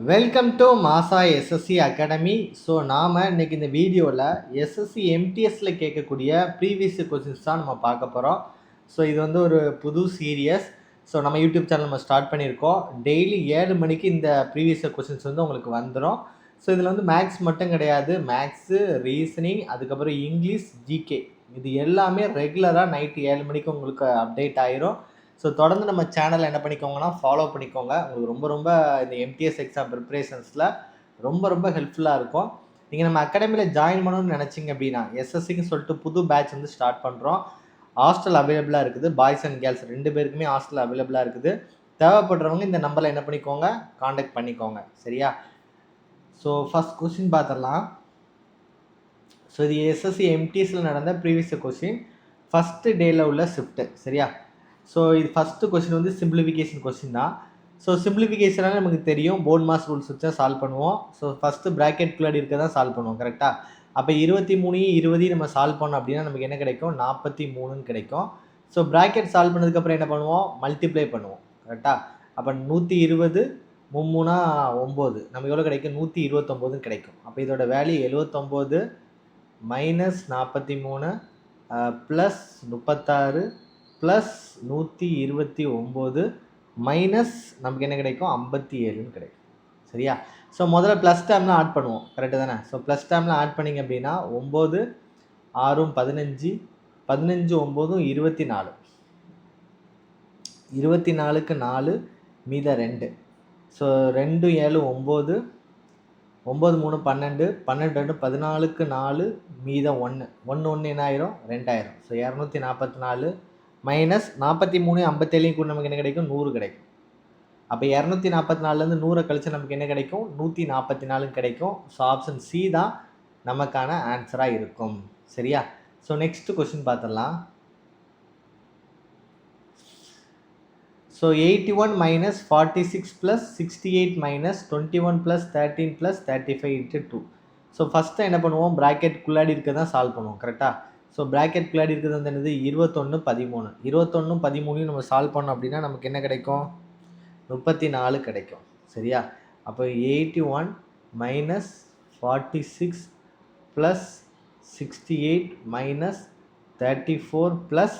Welcome to மாசா SSC academy. So நாம் இன்னைக்கு இந்த வீடியோவில் எஸ்எஸ்சி எம்டிஎஸ்ல கேட்கக்கூடிய ப்ரீவியஸ் கொஸ்டின்ஸ் தான் நம்ம பார்க்க போகிறோம். ஸோ இது வந்து ஒரு புது சீரியஸ். ஸோ நம்ம யூடியூப் சேனல் நம்ம ஸ்டார்ட் பண்ணியிருக்கோம். டெய்லி 7 மணிக்கு இந்த ப்ரீவியஸ் கொஸ்டின்ஸ் வந்து உங்களுக்கு வந்துடும். ஸோ இதில் வந்து மேக்ஸ் மட்டும் கிடையாது, மேக்ஸு, ரீசனிங், அதுக்கப்புறம் இங்கிலீஷ், ஜிகே இது எல்லாமே ரெகுலராக நைட்டு 7 மணிக்கு உங்களுக்கு அப்டேட் ஆயிரும். ஸோ தொடர்ந்து நம்ம சேனலை என்ன பண்ணிக்கோங்கன்னா ஃபாலோ பண்ணிக்கோங்க. உங்களுக்கு ரொம்ப இந்த எம்டிஎஸ் எக்ஸாம் ப்ரிப்பரேஷன்ஸில் ரொம்ப ஹெல்ப்ஃபுல்லாக இருக்கும். நீங்கள் நம்ம அகாடமியில் ஜாயின் பண்ணணும்னு நினச்சிங்க அப்படின்னா எஸ்எஸ்சின்னு சொல்லிட்டு புது பேட்ச் வந்து ஸ்டார்ட் பண்ணுறோம். ஹாஸ்டல் அவைலபிளாக இருக்குது. பாய்ஸ் அண்ட் கேர்ள்ஸ் 2 பேருக்குமே ஹாஸ்டல் அவைலபிளாக இருக்குது. தேவைப்படுறவங்க இந்த நம்பரில் என்ன பண்ணிக்கோங்க, காண்டாக்ட் பண்ணிக்கோங்க. சரியா? ஸோ ஃபஸ்ட் கொஸ்டின் பார்த்துடலாம். ஸோ இது எஸ்எஸ்சி எம்டிஎஸில் நடந்த ப்ரீவியஸ் கொஸ்டின், ஃபஸ்ட்டு டேயில் உள்ள ஷிஃப்ட்டு. சரியா? ஸோ இது ஃபஸ்ட்டு கொஸ்டின் வந்து சிம்பிளிஃபிகேஷன் கொஸ்டின் தான். ஸோ சிம்பிளிஃபிகேஷனாக நமக்கு தெரியும், போர்ட் மாஸ் ரூல்ஸ் வச்சா சால்வ் பண்ணுவோம். ஸோ ஃபஸ்ட்டு ப்ராக்கெட்குள்ளாடி இருக்க தான் சால்வ் பண்ணுவோம். கரெக்டாக? அப்போ 23 20 நம்ம சால்வ் பண்ணோம் அப்படின்னா நமக்கு என்ன கிடைக்கும், 43ன்னு கிடைக்கும். ஸோ ப்ராக்கெட் சால்வ் பண்ணதுக்கப்புறம் என்ன பண்ணுவோம், மல்டிப்ளை பண்ணுவோம். கரெக்டாக? அப்போ 120 3 9 நம்ம எவ்வளோ கிடைக்கும், 129 கிடைக்கும். அப்போ இதோட value 79 minus 43 plus 36 plus 129 minus நமக்கு என்ன கிடைக்கும், 57ன்னு கிடைக்கும். சரியா? ஸோ முதல்ல ப்ளஸ் டேர்ம்லாம் ஆட் பண்ணுவோம். கரெக்டு தானே? ஸோ ப்ளஸ் டேர்ம்லாம் ஆட் பண்ணிங்க அப்படின்னா 9 6 15 15 9 24 24க்கு 4 மீத 2. ஸோ 2 7 9 9 3 12 12 2 14க்கு 4 மீதம் 1 1 1 என்ன ஆயிரும், 2000. ஸோ 244 மைனஸ் 43 57 கூட நமக்கு என்ன கிடைக்கும், 100 கிடைக்கும். அப்போ 244லேருந்து 100 கழிச்சு நமக்கு என்ன கிடைக்கும், 144 கிடைக்கும். ஸோ ஆப்ஷன் சி தான் நமக்கான ஆன்சராக இருக்கும். சரியா? ஸோ நெக்ஸ்ட் கொஸ்டின் பார்த்துடலாம். So 81 minus 46 plus 68 minus 21 plus 13 plus 35 into 2. So first என்ன பண்ணுவோம், ப்ராக்கெட்குள்ளாடி இருக்க தான் சால்வ் பண்ணுவோம். கரெக்டாக? ஸோ ப்ராக்கெட்குள்ளாடி இருக்கிறது வந்து என்னது, 21 13 21 13 நம்ம சால்வ் பண்ணோம் அப்படின்னா நமக்கு என்ன கிடைக்கும், 34 கிடைக்கும். சரியா? அப்போ 81 minus 46 plus 68 minus 34 plus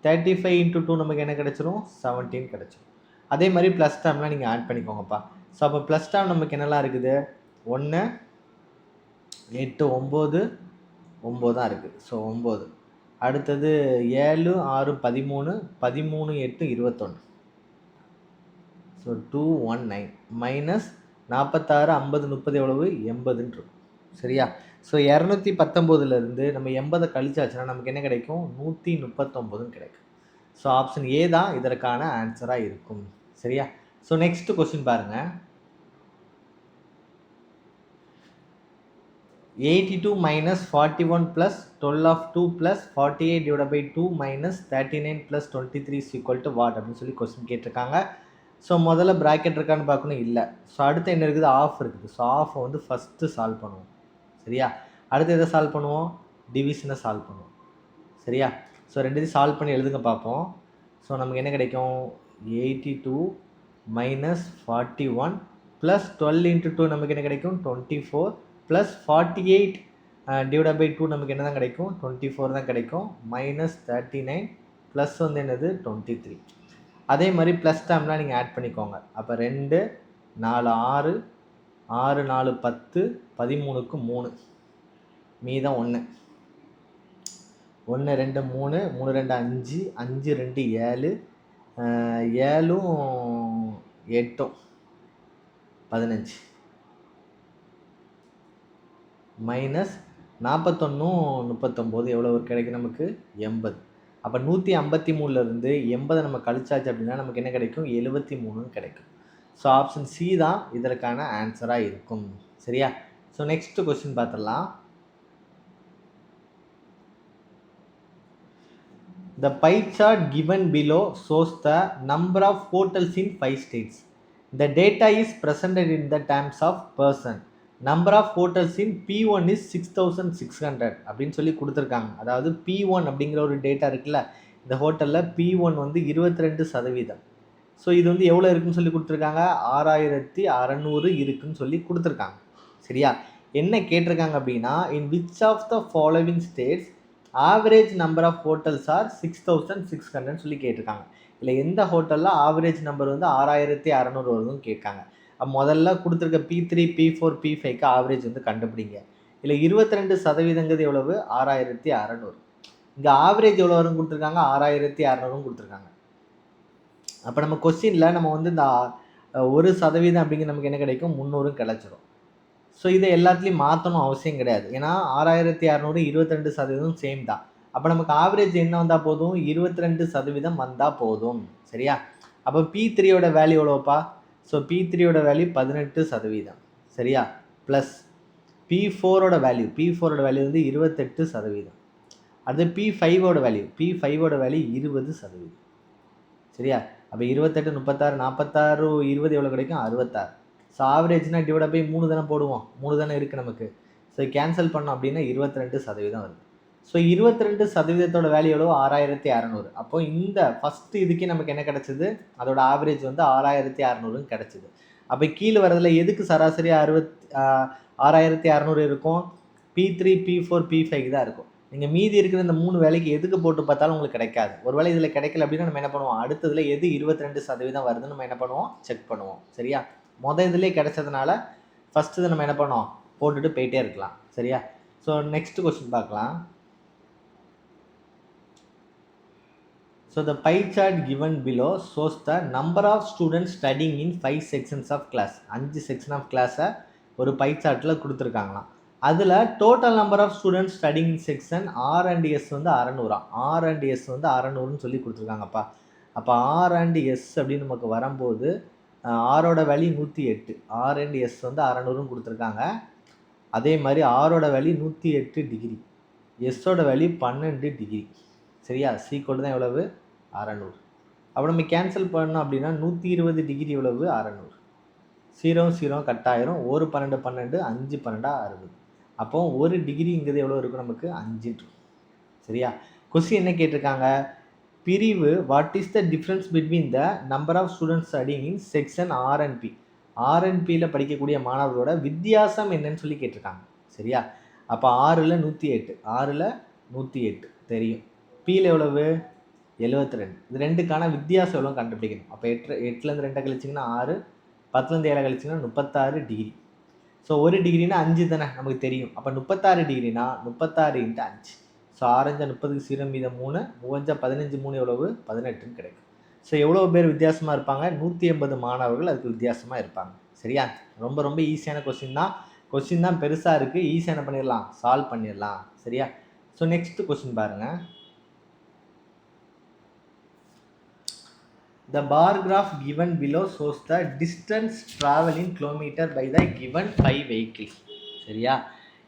35 into 2 நமக்கு என்ன கிடைச்சிரும், 17 கிடைச்சிரும். அதே மாதிரி ப்ளஸ் டேர்ம்லாம் நீங்கள் ஆட் பண்ணிக்கோங்கப்பா. ஸோ அப்போ ப்ளஸ் டேர்ம் நமக்கு என்னெல்லாம் இருக்குது, 1 8 9 9 தான் இருக்குது. ஸோ 9. அடுத்தது 7 6 13 13 8 21. ஸோ 219 மைனஸ் 46 50 30 எவ்வளவு, 80ன்னு இருக்கும். சரியா? ஸோ 219லேருந்து நம்ம 80 கழிச்சாச்சுன்னா நமக்கு என்ன கிடைக்கும், 139ன்னு கிடைக்கும். ஸோ ஆப்ஷன் ஏ தான் இதற்கான ஆன்சராக இருக்கும். சரியா? ஸோ நெக்ஸ்ட் கொஸ்டின் பாருங்கள். 82 minus 41 plus 12 of 2 plus 48 divided by 2 minus 39 plus 23 is equal to what அப்படின்னு சொல்லி கொஸ்டின் கேட்டிருக்காங்க. ஸோ முதல்ல ப்ராக்கெட் இருக்கான்னு பார்க்கணும், இல்லை. ஸோ அடுத்து என்ன இருக்குது, ஆஃப் இருக்குது. ஸோ ஆஃபை வந்து ஃபஸ்ட்டு சால்வ் பண்ணுவோம். சரியா? அடுத்து எதை சால்வ் பண்ணுவோம், டிவிஷனை சால்வ் பண்ணுவோம். சரியா? ஸோ ரெண்டுத்தையும் சால்வ் பண்ணி எழுதுங்க பார்ப்போம். ஸோ நமக்கு என்ன கிடைக்கும், 82 மைனஸ் 41 ப்ளஸ் 12 இன்ட்டு 2 நமக்கு என்ன கிடைக்கும், 24 ப்ளஸ் 48 டிவைட் பை 2 நமக்கு என்ன தான் கிடைக்கும், 24 தான் கிடைக்கும். மைனஸ் 39 ப்ளஸ் வந்து என்னது, 23. அதே மாதிரி ப்ளஸ் டேர்ம்லாம் நீங்கள் ஆட் பண்ணிக்கோங்க. அப்போ 2 4 6 6 4 10 13க்கு 3 மீதம் 1 1 2 3 3 2 5 5 2 7 7 8 15 மைனஸ் 41 39 எவ்வளோ கிடைக்கும் நமக்கு, 80. அப்போ 153லேருந்து 80 நம்ம கழிச்சாச்சு அப்படின்னா நமக்கு என்ன கிடைக்கும், 73ன்னு கிடைக்கும். ஸோ ஆப்ஷன் சி தான் இதற்கான ஆன்சராக இருக்கும். சரியா? ஸோ நெக்ஸ்ட் கொஸ்டின் பார்த்துடலாம். The pie chart given below shows the number of hotels in 5 states. The data is presented in the terms of person. Number of hotels in P1 is 6600 அப்படின்னு சொல்லி கொடுத்துருக்காங்க. அதாவது P1 அப்படிங்கிற ஒரு data இருக்குல்ல, இந்த ஹோட்டலில் P1 வந்து 22%, ஸோ இது வந்து எவ்வளோ இருக்குன்னு சொல்லி கொடுத்துருக்காங்க, 6600 இருக்குன்னு சொல்லி கொடுத்துருக்காங்க. சரியா? என்ன கேட்டிருக்காங்க அப்படின்னா, in which of the following states average number of hotels are 6600 சொல்லி கேட்டிருக்காங்க. இல்லை எந்த ஹோட்டலில் ஆவரேஜ் நம்பர் வந்து 6600 வருதுன்னு கேட்காங்க. முதல்ல கொடுத்துருக்க P3 P4 P5க்கு ஆவரேஜ் வந்து கண்டுபிடிங்க. இல்லை 22% எவ்வளவு, 6600. இங்கே ஆவரேஜ் எவ்வளோ வரும்னு கொடுத்துருக்காங்க, 6600 கொடுத்துருக்காங்க. அப்போ நம்ம கொஸ்டினில் நம்ம வந்து இந்த 1% அப்படிங்கிற நமக்கு என்ன கிடைக்கும், 300 கிடச்சிரும். ஸோ இதை எல்லாத்துலேயும் மாற்றணும் அவசியம் கிடையாது. ஏன்னா 6600 22% சேம் தான். அப்போ நமக்கு ஆவரேஜ் என்ன வந்தால் போதும், 22% வந்தால் போதும். சரியா? அப்போ P3யோட வேல்யூ எவ்வளோப்பா, ஸோ P3யோட வேல்யூ 18%. சரியா? ப்ளஸ் P4ஓட வேல்யூ வந்து 28%. அடுத்து P5ஓட வேல்யூ 20%. சரியா? அப்போ 28, 36, 46, 20 எவ்வளோ கிடைக்கும், 66. ஸோ ஆவரேஜ்னா டிவைட் பை 3 தானே போடுவோம், 3 தானே இருக்குது நமக்கு. ஸோ கேன்சல் பண்ணோம் அப்படின்னா 22% வருது. ஸோ 22%ஓட வேல்யூ எவ்வளோ, 6600. அப்போ இந்த ஃபஸ்ட்டு இதுக்கே நமக்கு என்ன கிடச்சிது, அதோட ஆவரேஜ் வந்து 6600 கிடச்சிது. அப்போ கீழே வரதில் எதுக்கு சராசரி 6600 இருக்கும், P3 P4 P5 தான் இருக்கும். நீங்கள் மீதி இருக்கிற இந்த 3 வேலைக்கு எதுக்கு போட்டு பார்த்தாலும் உங்களுக்கு கிடைக்காது. ஒருவேளை இதில் கிடைக்கல அப்படின்னா நம்ம என்ன பண்ணுவோம், அடுத்ததில் எது 22% வருதுன்னு நம்ம என்ன பண்ணுவோம், செக் பண்ணுவோம். சரியா? இதிலே கிடைச்சதுனால ஃபஸ்ட்டு இதை நம்ம என்ன பண்ணோம், போட்டுட்டு போயிட்டே இருக்கலாம். சரியா? ஸோ நெக்ஸ்ட் கொஸ்டின் பார்க்கலாம். So the pie chart given below shows the number of students studying in 5 sections of class. 5 section of கிளாஸை ஒரு பை சார்ட்டில் கொடுத்துருக்காங்களாம். அதில் total number of students studying in section R&S வந்து 600. R&S வந்து 600ன்னு சொல்லி கொடுத்துருக்காங்கப்பா. அப்போ R&S அப்படின்னு நமக்கு வரும்போது ஆரோட வேல்யூ 108, R&S வந்து 600ன்னு கொடுத்துருக்காங்க. அதே மாதிரி ஆரோட வேல்யூ 108 டிகிரி, எஸ்ஸோட வேல்யூ 12 டிகிரி. சரியா? சீக்கோடு தான் எவ்வளவு, 600. அப்போ நம்ம கேன்சல் பண்ணோம் அப்படின்னா 120 டிகிரி எவ்வளவு, 600. 0 கட்டாயிரும். 1 12 12, 5 12 60. அப்போ 1 டிகிரிங்கிறது எவ்வளோ இருக்கும், நமக்கு 5 இருக்கும். சரியா? கொஸ்டின் என்ன கேட்டிருக்காங்க, பிரிவு what is the difference between the number of students studying in section R&P. R&Pயில் படிக்கக்கூடிய மாணவர்களோட வித்தியாசம் என்னன்னு சொல்லி கேட்டிருக்காங்க. சரியா? அப்போ 6ல் 108 தெரியும். Pயில் எவ்வளவு, 72. இது ரெண்டுக்கான வித்தியாசம் எவ்வளோ கண்டுபிடிக்கணும். அப்போ 8லேருந்து 2 கழிச்சிங்கன்னா 6, 10லேருந்து 7 கழிச்சிங்கன்னா 36 டிகிரி. ஸோ 1 டிகிரினா 5 தானே நமக்கு தெரியும். அப்போ 36 டிகிரினா 36 × 5. ஸோ 6 30க்கு 0 மீதம் 3, 3 15 3 எவ்வளவு, 18ன்னு கிடைக்கும். ஸோ எவ்வளோ பேர் வித்தியாசமாக இருப்பாங்க, 180 மாணவர்கள் அதுக்கு வித்தியாசமாக இருப்பாங்க. சரியா? ரொம்ப ரொம்ப ஈஸியான கொஸ்டின் தான் பெருசாக இருக்குது. ஈஸியாக என்ன பண்ணிடலாம், சால்வ் பண்ணிடலாம். சரியா? ஸோ நெக்ஸ்ட் கொஸ்டின் பாருங்கள். The bar graph given below shows the distance travel in kilometer by the given 5 vehicles. சரியா?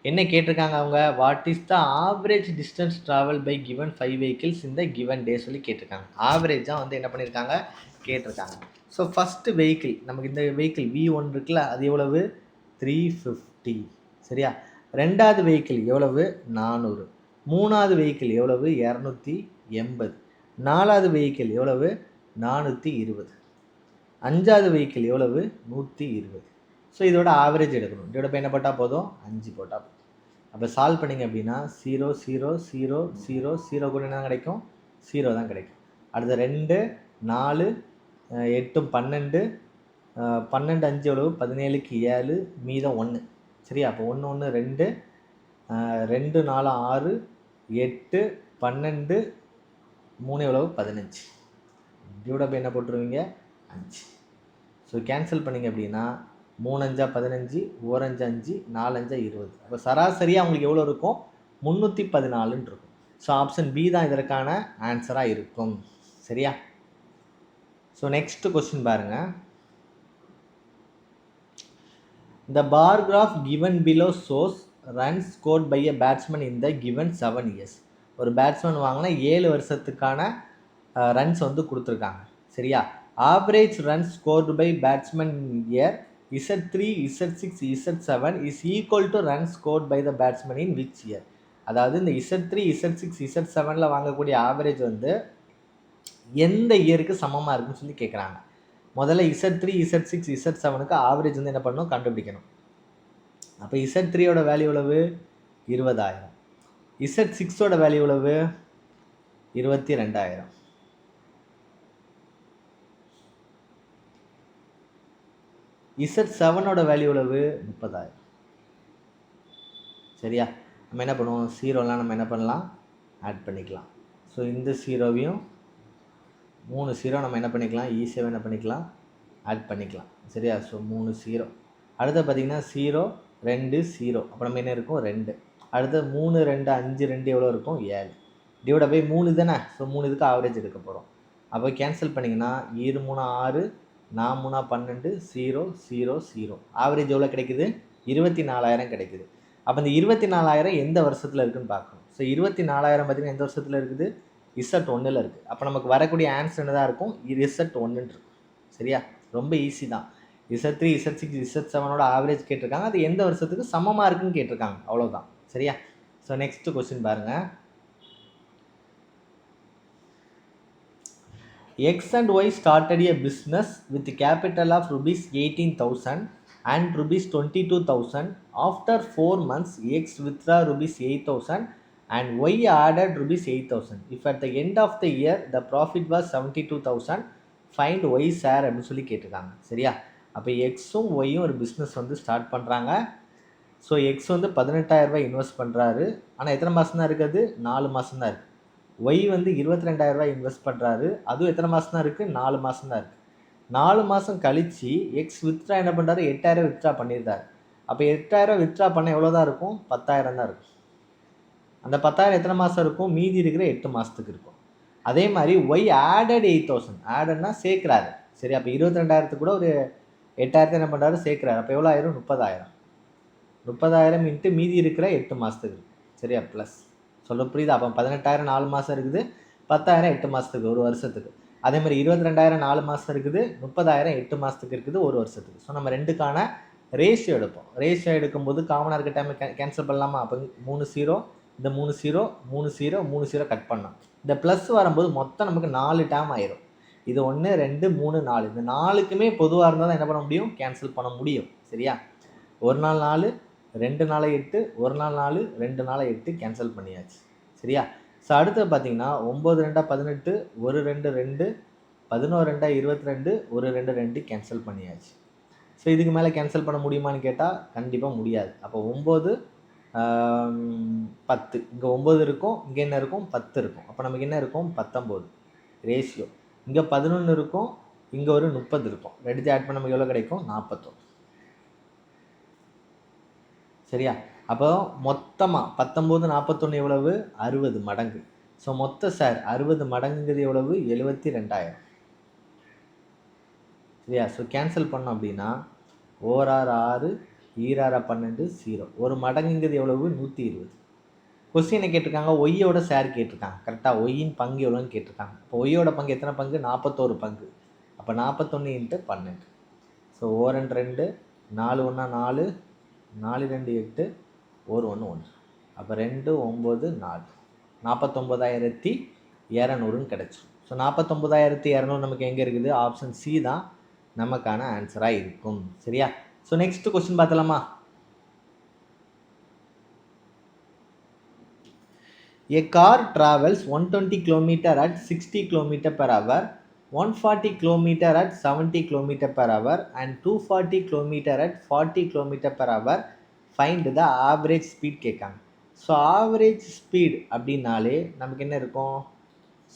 என்ன கேட்டிருக்காங்க அவங்க, what is the average distance travel by given 5 vehicles இந்த கிவன் டே சொல்லி கேட்டிருக்காங்க. ஆவரேஜாக வந்து என்ன பண்ணியிருக்காங்க, கேட்டிருக்காங்க. ஸோ ஃபஸ்ட்டு வெஹிக்கிள், நமக்கு இந்த வெஹிக்கிள் V1 இருக்குல்ல, அது எவ்வளவு, 350. சரியா? ரெண்டாவது வெஹிக்கிள் எவ்வளவு, 400. மூணாவது வெஹிக்கிள் எவ்வளவு, 280. நாலாவது வெஹிக்கிள் எவ்வளவு, 420. அஞ்சாவது வெஹிக்கிள் எவ்வளவு, 120. ஸோ இதோட ஆவரேஜ் எடுக்கணும். இதோட என்ன போட்டால் போதும், 5 போட்டால் போதும். அப்போ சால்வ் பண்ணிங்க அப்படின்னா 0 0 0 0 0 கூட என்ன கிடைக்கும், 0 தான் கிடைக்கும். அடுத்த 2 4 8 12, 12 5 எவ்வளவு, 17க்கு 7 மீதம் 1. சரியா? அப்போ 1 1 2, 2 4 6, 8 12, 3 எவ்வளவு, 15. டிவைட் பை என்ன போட்டுருவீங்க, 5. ஸோ கேன்சல் பண்ணிங்க அப்படின்னா 3 5 15, 1 5 5, 4 5 20. அப்போ சராசரியாக அவங்களுக்கு எவ்வளோ இருக்கும், 314 இருக்கும். ஸோ ஆப்ஷன் பி தான் இதற்கான ஆன்சராக இருக்கும். சரியா? ஸோ நெக்ஸ்ட் கொஸ்டின் பாருங்கள். The bar graph given below shows runs scored by a batsman in the given 7 years. ஒரு பேட்ஸ்மேன் வாங்கினா 7 வருஷத்துக்கான ரன்ஸ் வந்து கொடுத்துருக்காங்க. சரியா? Average runs scored by batsman year Z3 Z6 Z7 is equal to run scored by the batsman in which year. அதாவது இந்த Z3 Z6 Z7ல் வாங்கக்கூடிய average வந்து எந்த இயருக்கு சமமாக இருக்குன்னு சொல்லி கேட்குறாங்க. முதல்ல Z3 Z6 Z7க்கு ஆவரேஜ் வந்து என்ன பண்ணணும், கண்டுபிடிக்கணும். அப்போ Z3யோட வேல்யூ எவ்வளவு, 20,000. Z6ஓட வேல்யூ எவ்வளவு, 22,000. Z7ஓட வேல்யூ எவ்வளவு, 30,000. சரியா? நம்ம என்ன பண்ணுவோம், ஜீரோலாம் நம்ம என்ன பண்ணலாம், ஆட் பண்ணிக்கலாம். ஸோ இந்த ஜீரோவையும் 3 ஜீரோ நம்ம என்ன பண்ணிக்கலாம், ஈஸியாக என்ன பண்ணிக்கலாம், ஆட் பண்ணிக்கலாம். சரியா? So 3 zero. அடுத்து பார்த்தீங்கன்னா 0 2 0. அப்போ நம்ம என்ன இருக்கும், 2. அடுத்து 3 2 5 2 எவ்வளோ இருக்கும், 7. டிவைட் பை 3 தானே. ஸோ 3 இதுக்கு ஆவரேஜ் எடுக்க போகிறோம். அப்போ கேன்சல் பண்ணிங்கன்னா 2 3 6 4 3 12 0 0 0. ஆவரேஜ் எவ்வளோ கிடைக்குது, 24,000 கிடைக்குது. அப்போ இந்த 24,000 எந்த வருஷத்தில் இருக்குதுன்னு பார்க்கணும். ஸோ 24,000 பார்த்தீங்கன்னா எந்த வருஷத்தில் இருக்குது, Z1ல் இருக்குது. அப்போ நமக்கு வரக்கூடிய ஆன்சர் என்ன தான் இருக்கும், Z1 இருக்கும். சரியா? ரொம்ப ஈஸி தான். Z3 Z6 Z7ஓட ஆவரேஜ் கேட்டிருக்காங்க, அது எந்த வருஷத்துக்கு சமமாக இருக்குன்னு கேட்டிருக்காங்க, அவ்வளோதான். சரியா? ஸோ நெக்ஸ்ட் கொஸ்டின் பாருங்கள். X and Y started a business with capital of rupees 18,000 and rupees 22,000. After 4 months, X withdraw rupees 8,000 and Y added rupees 8,000. If at the end of the year the profit was 72,000, find Y share அப்படின்னு சொல்லி கேட்டிருக்காங்க. சரியா? அப்போ எக்ஸும் ஒய்யும் ஒரு business வந்து start பண்ணுறாங்க. So X வந்து 18,000 ரூபாய் இன்வெஸ்ட் பண்ணுறாரு. ஆனால் எத்தனை மாதம் தான் இருக்குது, 4 மாதம் தான் இருக்குது. ஒய் வந்து 22,000 ரூபாய் இன்வெஸ்ட் பண்ணுறாரு. அதுவும் எத்தனை மாதம் தான் இருக்குது, 4 மாதம் தான் இருக்குது. 4 மாதம் கழித்து எக்ஸ் வித்ட்ரா என்ன பண்ணுறாரு, 8,000 வித்ட்ரா பண்ணியிருந்தார். அப்போ 8,000 வித்ட்ரா பண்ண எவ்வளோ தான் இருக்கும், 10,000 தான் இருக்கும். அந்த 10,000 எத்தனை மாதம் இருக்கும், மீதி இருக்கிற 8 மாதத்துக்கு இருக்கும். அதே மாதிரி ஒய் ஆடட் 8,000, ஆடட்னா சேர்க்குறாரு. சரி, அப்போ 22,000 கூட ஒரு 8,000 என்ன பண்ணுறாரு, சேர்க்குறாரு. அப்போ எவ்வளோ ஆயிரும், 30,000. 30,000 இன்ட்டு மீதி இருக்கிற 8 மாதத்துக்கு. சரியா? ப்ளஸ் சொல்ல புரியுது? அப்போ 18,000 4 மாதம் இருக்குது, 10,000 8 மாதத்துக்கு, ஒரு வருஷத்துக்கு. அதே மாதிரி 22,000 4 மாதம் இருக்குது, 30,000 8 மாதத்துக்கு இருக்குது, ஒரு வருஷத்துக்கு. ஸோ நம்ம ரெண்டுக்கான ரேஷியோ எடுப்போம். ரேஷியோ எடுக்கும்போது காமனாக இருக்க டைம் கேன்சல் பண்ணலாமா? அப்போ 3 0, இந்த 3 0 3 0 3 0 கட் பண்ணலாம். இந்த ப்ளஸ் வரும்போது மொத்தம் நமக்கு 4 டேம் ஆயிரும். இது 1 2 3 4, இந்த 4க்குமே பொதுவாக இருந்தால் தான் என்ன பண்ண முடியும், கேன்சல் பண்ண முடியும். சரியா? ஒரு நாள் 4, 2 நாள் 8, ஒரு நாள் 4, 2 நாள் 8 கேன்சல் பண்ணியாச்சு. சரியா? ஸோ அடுத்து பார்த்தீங்கன்னா 9 2 18, 1 2 2, 11 2 22, 1 2 2 கேன்சல் பண்ணியாச்சு. ஸோ இதுக்கு மேலே கேன்சல் பண்ண முடியுமான்னு கேட்டால் கண்டிப்பாக முடியாது. அப்போ 9 10, இங்கே 9 இருக்கும், இங்கே என்ன இருக்கும், 10 இருக்கும். அப்போ நமக்கு என்ன இருக்கும், 19 ரேஷியோ. இங்கே 11 இருக்கும், இங்கே ஒரு 30 இருக்கும். ரெண்டுத்தையும் ஆட் பண்ண நமக்கு எவ்வளோ கிடைக்கும், 41. சரியா? அப்போ மொத்தமாக 19 41 எவ்வளவு, 60 மடங்கு. ஸோ மொத்த சார் 60 மடங்குங்கிறது எவ்வளவு, 72,000. சரியா? ஸோ கேன்சல் பண்ணோம் அப்படின்னா 1 6 6, 2 6 12 0. ஒரு மடங்குங்கிறது எவ்வளவு, 120. கொஸ்டினை கேட்டிருக்காங்க, ஒய்யோட ஷேர் கேட்டிருக்காங்க. கரெக்டாக ஒய்யின் பங்கு எவ்வளோன்னு கேட்டிருக்காங்க. இப்போ ஒய்யோட பங்கு எத்தனை பங்கு, 41 பங்கு. அப்போ 41 × 12. ஸோ 1 2 4 1 4, 4 2 8, 1 1 1. அப்போ 2 9 4, 49,200 கிடச்சிடும். ஸோ 49,200 நமக்கு எங்கே இருக்குது, ஆப்ஷன் சி தான் நமக்கான ஆன்சராக இருக்கும். சரியா? ஸோ நெக்ஸ்ட் கொஸ்டின் பார்த்தலாமா? A car travels 120 km at 60 km per hour, 140 km at 70 km per hour and 240 km at 40 km per hour. Find the average speed கேட்காங்க. ஸோ ஆவரேஜ் ஸ்பீட் அப்படின்னாலே நமக்கு என்ன இருக்கும்,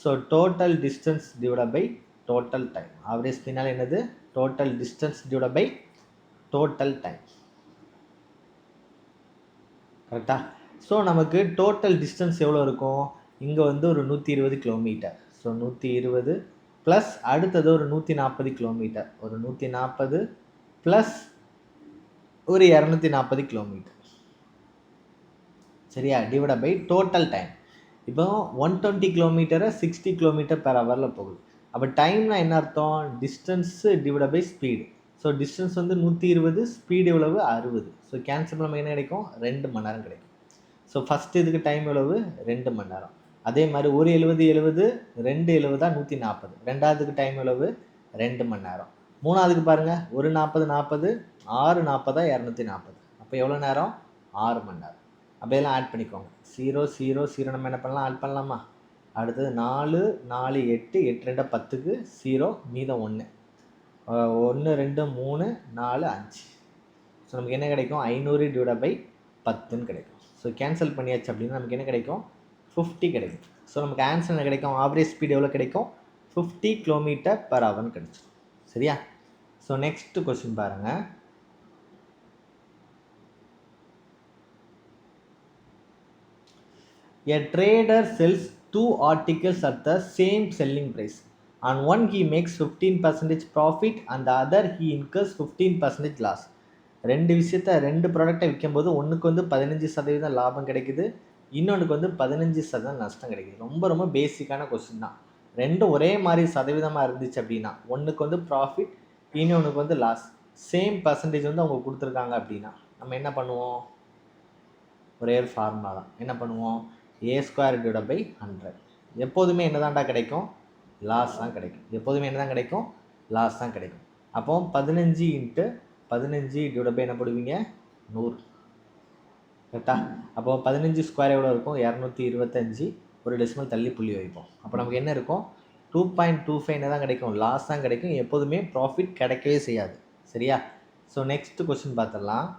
so total distance divide by total time. Average ஸ்பீட்னால என்னது, total distance divide by total time. கரெக்டா? So நமக்கு total distance எவ்வளோ இருக்கும், இங்கே வந்து ஒரு 120 கிலோமீட்டர். ஸோ 120 ப்ளஸ் அடுத்தது ஒரு 140 கிலோமீட்டர், ஒரு 140 ப்ளஸ் ஒரு 240 கிலோமீட்டர். சரியா? Divide by total time. இப்போ 120 கிலோமீட்டரை 60 கிலோமீட்டர் பெர் ஹவரில் போகுது. அப்போ டைம்னா என்ன அர்த்தம், distance divide by speed. So distance வந்து 120, ஸ்பீடு எவ்வளவு, 60. ஸோ கேன்சல் நமக்கு என்ன கிடைக்கும், 2 மணி நேரம் கிடைக்கும். ஸோ ஃபஸ்ட்டு இதுக்கு டைம் எவ்வளவு, 2 மணி நேரம். அதே மாதிரி ஒரு 70 70, 2 70 140. ரெண்டாவதுக்கு டைம் எவ்வளவு, 2 மணி நேரம். மூணாவதுக்கு பாருங்கள், ஒரு 40 40, 6 40 240. அப்போ எவ்வளோ நேரம்? 6 மணி நேரம். அப்படியெல்லாம் ஆட் பண்ணிக்கோங்க. 0 0 0 நம்ம என்ன பண்ணலாம்? ஆட் பண்ணலாமா? அடுத்தது 4 4 8 8 2 10க்கு 0 மீதம் 1 1 2 3 4 5. ஸோ நமக்கு என்ன கிடைக்கும்? 500/10ன்னு கிடைக்கும். ஸோ கேன்சல் பண்ணியாச்சு அப்படின்னா நமக்கு என்ன கிடைக்கும்? 50 கிடைக்கும். ஸோ நமக்கு ஆன்சர் என்ன கிடைக்கும்? ஆவரேஜ் ஸ்பீடு எவ்வளோ கிடைக்கும்? 50 km/h கிடைச்சிடும். சரியா? ஸோ நெக்ஸ்ட் கொஸ்டின் பாருங்கள். A trader sells 2 articles at the same selling price. On one he makes 15% profit and the other he incurs 15% loss. ரெண்டு ப்ராடக்டை விற்கும்போது ஒன்றுக்கு வந்து 15% லாபம் கிடைக்குது, இன்னொன்றுக்கு வந்து 15% நஷ்டம் கிடைக்குது. ரொம்ப ரொம்ப பேசிக்கான கொஸ்டின் தான். ரெண்டும் ஒரே மாதிரி சதவீதமாக இருந்துச்சு அப்படின்னா, ஒன்றுக்கு வந்து ப்ராஃபிட், இன்னொன்றுக்கு வந்து லாஸ், சேம் பர்சன்டேஜ் வந்து அவங்க கொடுத்துருக்காங்க அப்படின்னா நம்ம என்ன பண்ணுவோம்? ஒரே ஒரு ஃபார்முலா தான். என்ன பண்ணுவோம்? A²/100. எப்போதுமே என்ன தான்டா கிடைக்கும்? லாஸ் தான் கிடைக்கும். எப்போதுமே என்ன தான் கிடைக்கும்? லாஸ் தான் கிடைக்கும். அப்போ 15 × 15 என்ன போடுவீங்க? 100. கரெக்டா? அப்போ 15² எவ்வளோ இருக்கும்? 225. ஒரு டெசிமல் தள்ளி புள்ளி வைப்போம். அப்போ நமக்கு என்ன இருக்கும்? 2.25 என்ன தான் கிடைக்கும்? லாஸ் தான் கிடைக்கும். எப்போதுமே ப்ராஃபிட் கிடைக்கவே செய்யாது. சரியா? ஸோ நெக்ஸ்ட் கொஸ்டின் பார்த்துடலாம்.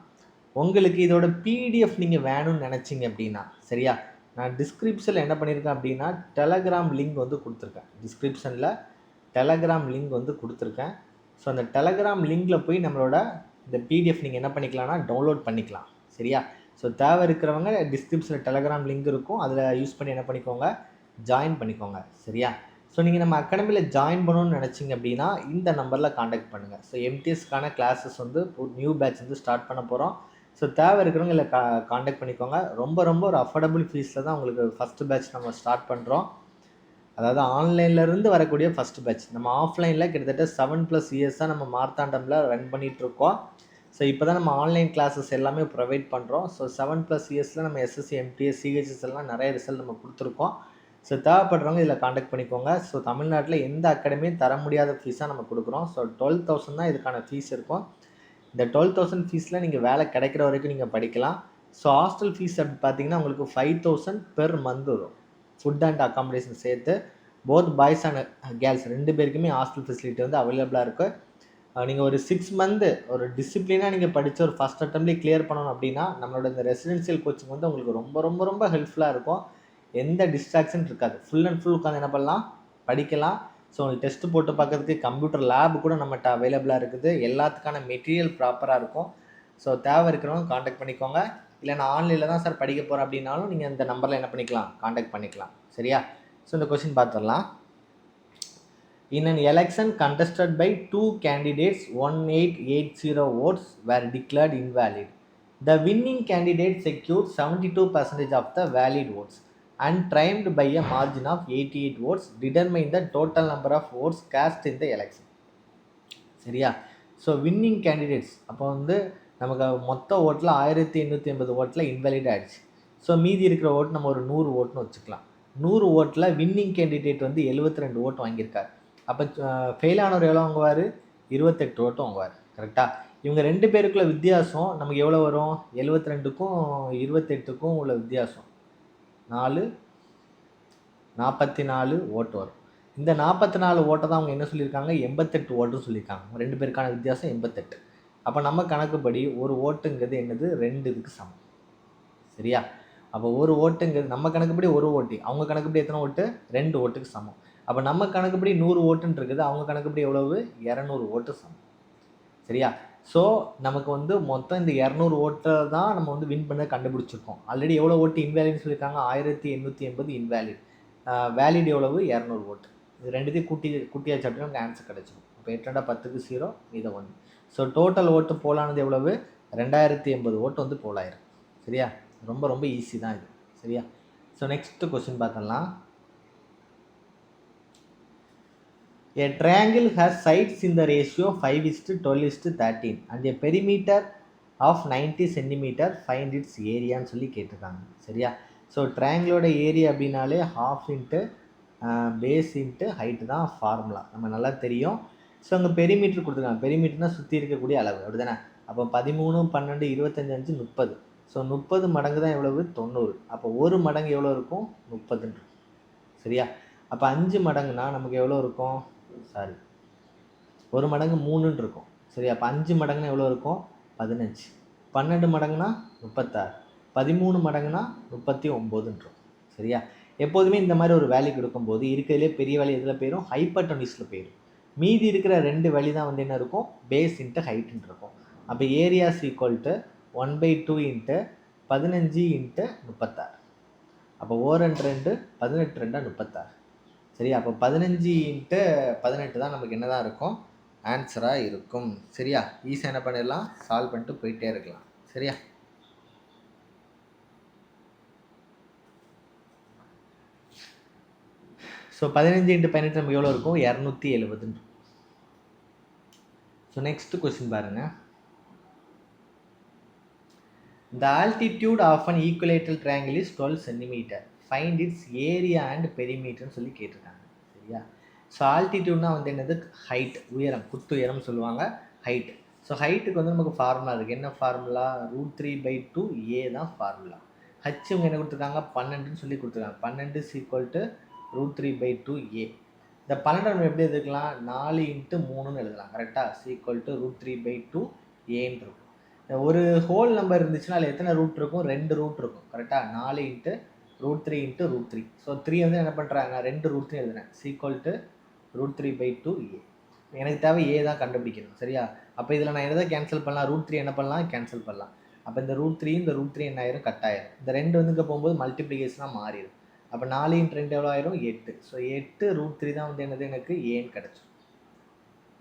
உங்களுக்கு இதோட பிடிஎஃப் நீங்கள் வேணும்னு நினச்சிங்க அப்படின்னா, சரியா, நான் டிஸ்கிரிப்ஷனில் என்ன பண்ணியிருக்கேன் அப்படின்னா டெலகிராம் லிங்க் வந்து கொடுத்துருக்கேன். டிஸ்கிரிப்ஷனில் டெலகிராம் லிங்க் வந்து கொடுத்துருக்கேன். ஸோ அந்த டெலகிராம் லிங்கில் போய் நம்மளோட இந்த பிடிஎஃப் நீங்கள் என்ன பண்ணிக்கலாம்னா டவுன்லோட் பண்ணிக்கலாம். சரியா? ஸோ தேவை இருக்கிறவங்க டிஸ்கிரிப்ஷனில் டெலகிராம் லிங்க் இருக்கும், அதில் யூஸ் பண்ணி என்ன பண்ணிக்கோங்க? ஜாயின் பண்ணிக்கோங்க. சரியா? ஸோ நீங்கள் நம்ம அகாடமியில் ஜாயின் பண்ணணும்னு நினச்சிங்க அப்படின்னா இந்த நம்பரில் காண்டாக்ட் பண்ணுங்கள். ஸோ எம்டிஎஸ்க்கான கிளாஸஸ் வந்து நியூ பேட்ச் வந்து ஸ்டார்ட் பண்ண போகிறோம். ஸோ தேவை இருக்கிறவங்க இல்லை காண்டாக்ட் பண்ணிக்கோங்க. ரொம்ப ரொம்ப ஒரு அஃபோர்டபுள் ஃபீஸில் தான் உங்களுக்கு ஃபஸ்ட்டு பேட்ச் நம்ம ஸ்டார்ட் பண்ணுறோம். அதாவது ஆன்லைன்லேருந்து வரக்கூடிய ஃபஸ்ட்டு பேட்ச். நம்ம ஆஃப்லைனில் கிட்டத்தட்ட 7+ இயர்ஸாக நம்ம மார்த்தாண்டமில் ரன் பண்ணிகிட்ருக்கோம். ஸோ இப்போ தான் நம்ம ஆன்லைன் கிளாஸஸ் எல்லாமே ப்ரொவைட் பண்ணுறோம். ஸோ 7+ இயர்ஸில் நம்ம எஸ்எஸ்சி எம்டிஎஸ் சிஹெச்எஸ் எல்லாம் நிறைய ரிசல்ட் நம்ம கொடுத்துருக்கோம். ஸோ தேவைப்படுறவங்க இதில் காண்டாக்ட் பண்ணிக்கோங்க. ஸோ தமிழ்நாட்டில் எந்த அகாடமியும் தர முடியாத ஃபீஸாக நம்ம கொடுக்குறோம். ஸோ 12,000 தான் இதுக்கான ஃபீஸ் இருக்கும். இந்த 12,000 ஃபீஸில் நீங்கள் வேலை கிடைக்கிற வரைக்கும் நீங்கள் படிக்கலாம். ஸோ ஹாஸ்டல் ஃபீஸ் அப்படி பார்த்தீங்கன்னா உங்களுக்கு 5,000 பெர் மந்த் வரும். ஃபுட் அண்ட் அக்காமடேஷன் சேர்த்து போத் பாய்ஸ் அண்ட் கேர்ள்ஸ் 2 பேருக்குமே ஹாஸ்டல் ஃபெசிலிட்டி வந்து அவைலபிளாக இருக்குது. நீங்கள் ஒரு 6 மந்த்து ஒரு டிசிப்ளினாக நீங்கள் படித்த ஒரு ஃபஸ்ட் அட்டம்ப்ட்லேயே கிளியர் பண்ணணும் அப்படின்னா நம்மளோட இந்த ரெசிடென்ஷியல் கோச்சிங் வந்து உங்களுக்கு ரொம்ப ரொம்ப ரொம்ப ஹெல்ப்ஃபுல்லாக இருக்கும். எந்த டிஸ்ட்ராக்ஷன் இருக்காது. ஃபுல் அண்ட் ஃபுல் உட்காந்து என்ன பண்ணலாம்? படிக்கலாம். ஸோ உங்களுக்கு டெஸ்ட்டு போட்டு பார்க்கறதுக்கு கம்ப்யூட்டர் லேப் கூட நம்மகிட்ட அவைலபிளாக இருக்குது. எல்லாத்துக்கான மெட்டீரியல் ப்ராப்பராக இருக்கும். ஸோ தேவை இருக்கிறவங்க காண்டாக்ட் பண்ணிக்கோங்க. இல்லை நான் ஆன்லைனில் தான் சார் படிக்க போகிறேன் அப்படின்னாலும் நீங்கள் இந்த நம்பரில் என்ன பண்ணிக்கலாம்? காண்டாக்ட் பண்ணிக்கலாம். சரியா? ஸோ இந்த கொஸ்டின் பார்த்துடலாம். In an election contested by 2 candidates, 1880 votes were declared invalid. The winning candidate secured 72% of the valid votes and triumphed by a margin of 88 votes, determine the total number of votes cast in the election. சரியா? So winning candidates அப்போ வந்து நமக்கு மொத்த ஓட்டில் 1880 ஓட்டில் invalid ஆகிடுச்சு. So மீதி இருக்கிற ஓட்டு நம்ம ஒரு 100 ஓட்டுன்னு வச்சுக்கலாம். 100 ஓட்டில் வின்னிங் கேண்டிடேட் வந்து 72 ஓட்டு வாங்கியிருக்காரு. அப்போ ஃபெயிலானவர் எவ்வளோ வாங்குவார்? 28 ஓட்டு வாங்குவார். கரெக்டாக? இவங்க 2 பேருக்குள்ள வித்தியாசம் நமக்கு எவ்வளோ வரும்? 72க்கும் 28க்கும் உள்ள வித்தியாசம் 44 ஓட்டு வரும். இந்த 44 ஓட்டை தான் அவங்க என்ன சொல்லியிருக்காங்க? 88 ஓட்டுன்னு சொல்லியிருக்காங்க. 2 பேருக்கான வித்தியாசம் 88. அப்போ நம்ம கணக்குப்படி ஒரு ஓட்டுங்கிறது என்னது? 2 இதுக்கு சமம். சரியா? அப்போ ஒரு ஓட்டுங்கிறது நம்ம கணக்குப்படி ஒரு ஓட்டு, அவங்க கணக்குப்படி எத்தனை ஓட்டு? 2 ஓட்டுக்கு சமம். அப்போ நம்ம கணக்குப்படி 100 ஓட்டுன்னு இருக்குது, அவங்க கணக்குப்படி எவ்வளவு? 200 ஓட்டு சமம். சரியா? ஸோ நமக்கு வந்து மொத்தம் இந்த 200 ஓட்டை தான் நம்ம வந்து வின் பண்ண கண்டுபிடிச்சிருக்கோம். ஆல்ரெடி எவ்வளோ ஓட்டு இன்வேலிட்னு சொல்லியிருக்காங்க? 1880 இன்வேலிட். வேலிட் எவ்வளவு? 200 ஓட்டு. இது ரெண்டுத்தையும் கூட்டியாச்சு அப்படின்னா நமக்கு ஆன்சர் கிடச்சிடும். அப்போ 8 2 10க்கு 0 இதை 1. ஸோ டோட்டல் ஓட்டு போலானது எவ்வளவு? 2080 ஓட்டு வந்து போலாயிரும். சரியா? ரொம்ப ரொம்ப ஈஸி தான் இது. சரியா? ஸோ நெக்ஸ்ட் கொஸ்டின் பார்த்தலாம். A triangle has sides in the ratio 5:12:13 and a perimeter of 90 cm. Find its area ன்னு சொல்லி கேட்டிருக்காங்க. சரியா? ஸோ ட்ரையாங்கிளோட ஏரியா அப்படின்னாலே ½ இன்ட்டு பேஸ் இன்ட்டு ஹைட்டு தான் ஃபார்முலா. நம்ம நல்லா தெரியும். ஸோ அங்கே பெரிமீட்டர் கொடுத்துருக்காங்க. பெரிமீட்டர்னால் சுற்றி இருக்கக்கூடிய அளவு, அப்படி தானே? அப்போ 13, 12, 25, 5, 30. ஸோ 30 மடங்கு தான் எவ்வளவு? 90. அப்போ ஒரு மடங்கு எவ்வளோ இருக்கும்? 30. சரியா? அப்போ 5 மடங்குனா நமக்கு எவ்வளோ இருக்கும்? சாரி, ஒரு மடங்கு 3ன்னு இருக்கும். சரியா? அப்போ 5 மடங்குனா எவ்வளோ இருக்கும்? 15. 12 மடங்குனா 36. 13 மடங்குனா 39ன்னு இருக்கும். சரியா? எப்போதுமே இந்த மாதிரி ஒரு வேல்யூ கொடுக்கும்போது இருக்கிறதுலே பெரிய வேல்யூ எதில் போயிடும்? ஹைப்பர்டனிஸில் போயிடும். மீதி இருக்கிற 2 வழி தான் வந்து என்ன இருக்கும்? பேஸ் இன்ட்டு ஹைட்டுன்னு இருக்கும். அப்போ areas equal to 1/2 into 15 into 36. அப்போ 2 18 2 36. சரியா? அப்போ 15 இன்ட்டு 18 தான் நமக்கு என்ன தான் இருக்கும்? ஆன்சராக இருக்கும். சரியா? ஈஸியாக என்ன பண்ணிடலாம்? சால்வ் பண்ணிட்டு போயிட்டே இருக்கலாம். சரியா? ஸோ 15 இன்ட்டு 18 நமக்கு எவ்வளோ இருக்கும்? 270. ஸோ நெக்ஸ்ட் கொஸ்டின் பாருங்கள். The altitude of an equilateral triangle is 12 cm. Find its area and perimeter சொல்லி கேட்டிருக்காங்க. சரியா? ஸோ ஆல்டிடியூட்னா வந்து என்னது? ஹைட், உயரம், குத்து உயரம் சொல்லுவாங்க, ஹைட். ஸோ ஹைட்டுக்கு வந்து நமக்கு ஃபார்முலா இருக்குது. என்ன ஃபார்முலா? √3/2 A தான் ஃபார்முலா. ஹச் இவங்க என்ன கொடுத்துருக்காங்க? 12ன்னு சொல்லி கொடுத்துருக்காங்க. 12 = √3/2 A. இந்த 12 நம்ம எப்படி எழுதிக்கலாம்? 4 × 3ன்னு எழுதலாம். கரெக்டாக? = √3/2 Aன்னு இருக்கும். ஒரு ஹோல் நம்பர் இருந்துச்சுன்னா அதில் எத்தனை ரூட் இருக்கும்? 2 ரூட் இருக்கும். கரெக்டாக? 4 × √3 × √3. ஸோ 3 வந்து என்ன பண்ணுறாங்க? 2 ரூட் எழுதுனேன். =√3/2 A. எனக்கு தேவை ஏ தான் கண்டுபிடிக்கணும். சரியா? அப்போ இதில் நான் எதை கேன்சல் பண்ணலாம்? √3 என்ன பண்ணலாம்? கேன்சல் பண்ணலாம். அப்போ இந்த √3 இந்த √3 என்ன ஆயிரும்? கட் ஆயிரும். இந்த 2 வந்து இங்கே போகும்போது மல்டிப்ளிகேஷனாக மாறிடும். அப்போ 4 × 2 எவ்வளோ ஆயிரும்? 8. ஸோ 8 √3 தான் வந்து என்னது? எனக்கு ஏன்னு கிடச்சிடும்.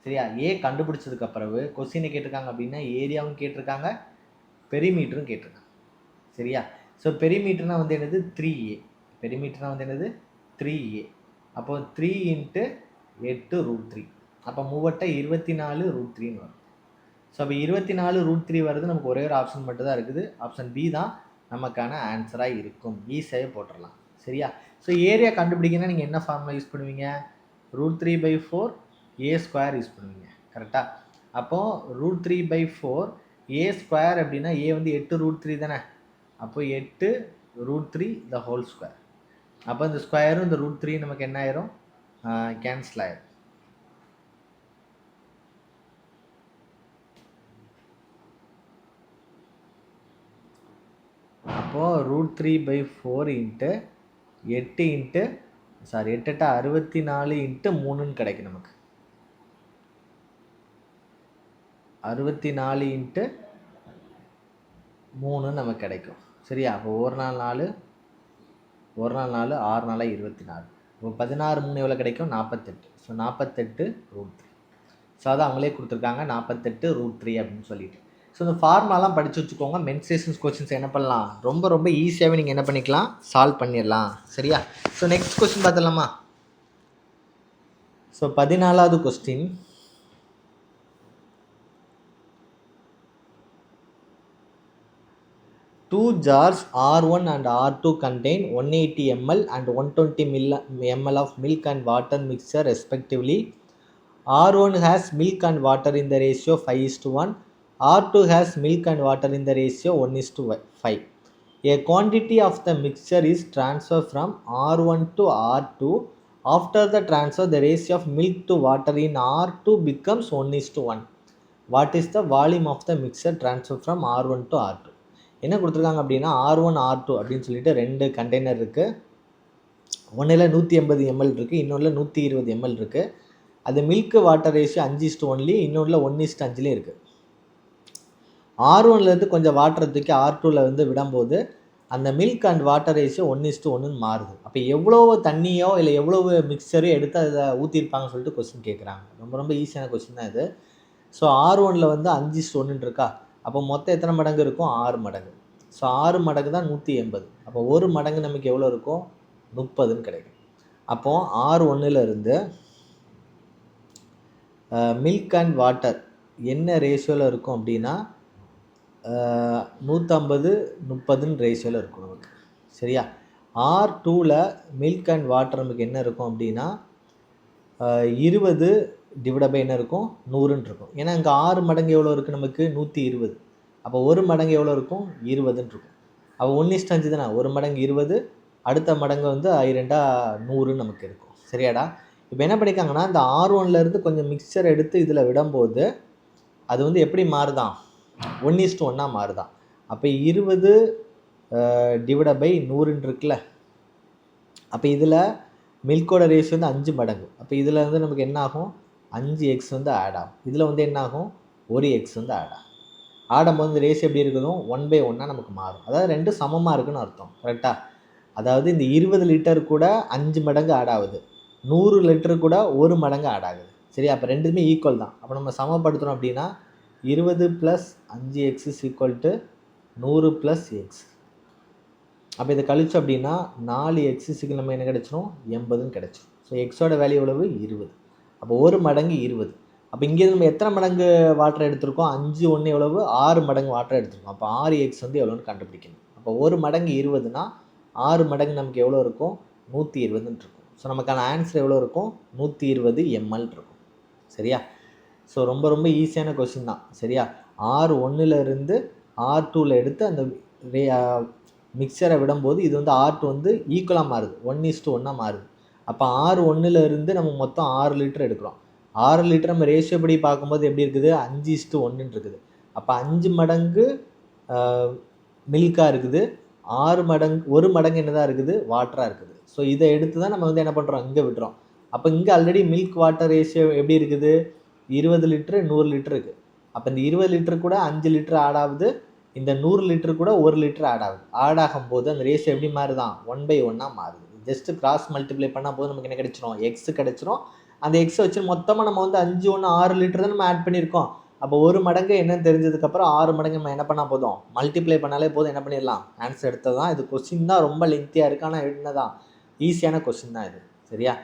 சரியா? ஏ கண்டுபிடிச்சதுக்கு பிறகு கொஸ்டினை கேட்டிருக்காங்க அப்படின்னா ஏரியாவும் கேட்டிருக்காங்க, பெரிமீட்டரும் கேட்டிருக்காங்க. சரியா? ஸோ பெரிமீட்டர்னா வந்து என்னது? 3A. பெரிமீட்டர்னா வந்து என்னது? 3A. அப்போ 3 × 8 √3. அப்போ 24 √3ன்னு வரும். ஸோ அப்போ 24 √3 வருது. நமக்கு ஒரே ஒரு ஆப்ஷன் மட்டும் தான் இருக்குது. ஆப்ஷன் பி தான் நமக்கான ஆன்சராக இருக்கும். ஈஸியாக போட்டுடலாம். சரியா? ஸோ ஏரியா கண்டுபிடிக்கணும்னா நீங்கள் என்ன ஃபார்முலா யூஸ் பண்ணுவீங்க? √3/4 A² யூஸ் பண்ணுவீங்க. கரெக்டாக? அப்போது √3/4 A² அப்படின்னா ஏ வந்து 8 √3 தானே? அப்போ 8 √3 த ஹோல் ஸ்கொயர். அப்போ இந்த ஸ்கொயரும் இந்த √3 நமக்கு என்ன ஆயிரும்? கேன்சல் ஆயிரும். அப்போது √3/4 × 8 × 8 8 64 × 3ன்னு கிடைக்கும் நமக்கு. 64 × 3 நமக்கு கிடைக்கும். சரியா? அப்போ ஒரு நாள் 4, 6 நாள் 24. இப்போ 16 3 எவ்வளோ கிடைக்கும்? 48. ஸோ 48 √3. ஸோ அதை அவங்களே கொடுத்துருக்காங்க 48 √3 அப்படின்னு சொல்லிட்டு. ஸோ இந்த ஃபார்முலாலாம் படித்து வச்சுக்கோங்க. மென்சேஷன்ஸ் கொஸ்டின்ஸ் என்ன பண்ணலாம்? ரொம்ப ரொம்ப ஈஸியாகவே நீங்கள் என்ன பண்ணிக்கலாம்? சால்வ் பண்ணிடலாம். சரியா? ஸோ நெக்ஸ்ட் கொஸ்டின் பார்த்துடலாமா? ஸோ 14வது question. Two jars R1 and R2 contain 180 ml and 120 ml of milk and water mixture respectively. R1 has milk and water in the ratio 5:1. R2 has milk and water in the ratio 1:5. A quantity of the mixture is transferred from R1 to R2. After the transfer, the ratio of milk to water in R2 becomes 1:1. What is the volume of the mixture transferred from R1 to R2? என்ன கொடுத்துருக்காங்க அப்படின்னா R1 R2 அப்படின்னு சொல்லிட்டு 2 container இருக்குது. ஒன்றில் 180 ml இருக்குது, இன்னொன்றில் 120 ml இருக்குது. அது மில்க் வாட்டர் ரேஷியோ 5:1, இன்னொன்றில் 1:5 இருக்குது. R1லேருந்து கொஞ்சம் வாட்டர் தூக்கி R2வில் வந்து விடும்போது அந்த மில்க் அண்ட் வாட்டர் ரேஷியோ 1:1 மாறுது. அப்போ எவ்வளோ தண்ணியோ இல்லை எவ்வளோ மிக்சரோ எடுத்து அதை ஊற்றிருப்பாங்கன்னு சொல்லிட்டு கொஸ்டின் கேட்குறாங்க. ரொம்ப ரொம்ப ஈஸியான கொஸ்டின் தான் இது. ஸோ R1ல் வந்து 5:1 இருக்கா? அப்போ மொத்தம் எத்தனை மடங்கு இருக்கும்? 6 மடங்கு. ஸோ 6 மடங்கு தான் 180. அப்போ ஒரு மடங்கு நமக்கு எவ்வளோ இருக்கும்? 30ன்னு கிடைக்கும். அப்போது R1லேருந்து மில்க் அண்ட் வாட்டர் என்ன ரேஷியோவில் இருக்கும் அப்படின்னா 150 30ன்னு ரேஷியோவில் இருக்கும் நமக்கு. சரியா? R2ல் மில்க் அண்ட் வாட்டர் நமக்கு என்ன இருக்கும் அப்படின்னா 20 டிவைட் பை என்ன இருக்கும் 100ன்னு இருக்கும். ஏன்னா இங்கே 6 மடங்கு எவ்வளோ இருக்குது நமக்கு 120. அப்போ ஒரு மடங்கு எவ்வளோ இருக்கும் 20ன்னு இருக்கும். அப்போ 1:5 தானே, ஒரு மடங்கு 20, அடுத்த மடங்கு வந்து 2 100ன்னு நமக்கு இருக்கும். சரியாடா? இப்போ என்ன பண்ணிக்காங்கன்னா இந்த R1லேருந்து கொஞ்சம் மிக்சர் எடுத்து இதில் விடும்போது அது வந்து எப்படி மாறுதான் 1:1 மாறுதான். அப்போ 20 டிவைட் பை 100ன்னு இருக்குல்ல. அப்போ இதில் மில்கோட ரேஷியோ வந்து 5 மடங்கு. அப்போ இதில் வந்து நமக்கு என்ன ஆகும் 5x வந்து ஆட் ஆகும். இதில் வந்து என்ன ஆகும் 1x வந்து ஆட் ஆகும். ஆடும்போது இந்த ரேஷியோ எப்படி இருக்குதும் 1/1 நமக்கு மாறும். அதாவது ரெண்டு சமமாக இருக்குன்னு அர்த்தம். கரெக்டாக? அதாவது இந்த 20 லிட்டர் கூட 5 மடங்கு ஆட் ஆகுது, 100 லிட்டர் கூட 1 மடங்கு ஆட் ஆகுது. சரி, அப்போ ரெண்டுமே ஈக்குவல் தான். அப்போ நம்ம சமப்படுத்துகிறோம் அப்படின்னா 20 + 5x = 100 + x. அப்போ இதை கழிச்சு அப்படின்னா 4x நம்ம என்ன கிடச்சிரும் 80ன்னு கிடச்சிரும். ஸோ எக்ஸோட வேல்யூ எவ்வளவு 20. அப்போ ஒரு மடங்கு 20. அப்போ இங்கே நம்ம எத்தனை மடங்கு வாட்டர் எடுத்திருக்கோம் 5 1 எவ்வளவு 6 மடங்கு வாட்டர் எடுத்திருக்கோம். அப்போ 6x வந்து எவ்வளோன்னு கண்டுபிடிக்கணும். அப்போ ஒரு மடங்கு 20னா 6 மடங்கு நமக்கு எவ்வளோ இருக்கும் 120ன்னு இருக்கும். ஸோ நமக்கான ஆன்சர் எவ்வளோ இருக்கும் 120 ml இருக்கும். சரியா? ஸோ ரொம்ப ரொம்ப ஈஸியான கொஸ்டின் தான். சரியா? R1லேருந்து R2ல எடுத்து அந்த மிக்சரை விடும்போது இது வந்து R2 வந்து ஈக்குவலாக மாறுது, 1:1 மாறுது. அப்போ R1லேருந்து நம்ம மொத்தம் 6 லிட்டர் எடுக்கிறோம். 6 லிட்டர் நம்ம ரேஷியோ படி பார்க்கும்போது எப்படி இருக்குது 5:1ன்னு இருக்குது. அப்போ 5 மடங்கு மில்காக இருக்குது, 6 மடங்கு 1 மடங்கு என்னதான் இருக்குது வாட்டராக இருக்குது. ஸோ இதை எடுத்து தான் நம்ம வந்து என்ன பண்ணுறோம் இங்கே விட்டுறோம். அப்போ இங்கே ஆல்ரெடி மில்க் வாட்டர் ரேஷியோ எப்படி இருக்குது 20 லிட்டரு 100 லிட்டர் இருக்குது. அப்போ இந்த 20 லிட்டர் கூட 5 லிட்டர் ஆட் ஆகுது, இந்த 100 லிட்டர் கூட 1 லிட்டர் ஆட் ஆகுது. ஆட் ஆகும்போது அந்த ரேஷியோ எப்படி மாறுதான் 1/1 மாறுது. ஜஸ்ட் கிராஸ் மல்டிப்ளை பண்ணால் போது நமக்கு என்ன கிடைச்சிரும் எக்ஸ் கிடைச்சிரும். அந்த எக்ஸை வச்சு மொத்தமாக நம்ம வந்து 5 1 6 லிட்டர் தான் நம்ம ஆட் பண்ணியிருக்கோம். அப்போ ஒரு மடங்கு என்னன்னு தெரிஞ்சதுக்கப்புறம் 6 மடங்கு நம்ம என்ன பண்ணால் போதும் மல்டிப்ளை பண்ணாலே போதும், என்ன பண்ணிடலாம் ஆன்சர் எடுத்தது தான். இது கொஸ்டின் தான் ரொம்ப லென்த்தியாக இருக்குது, ஆனால் என்னதான் ஈஸியான கொஸ்டின் தான் இது. சரியா?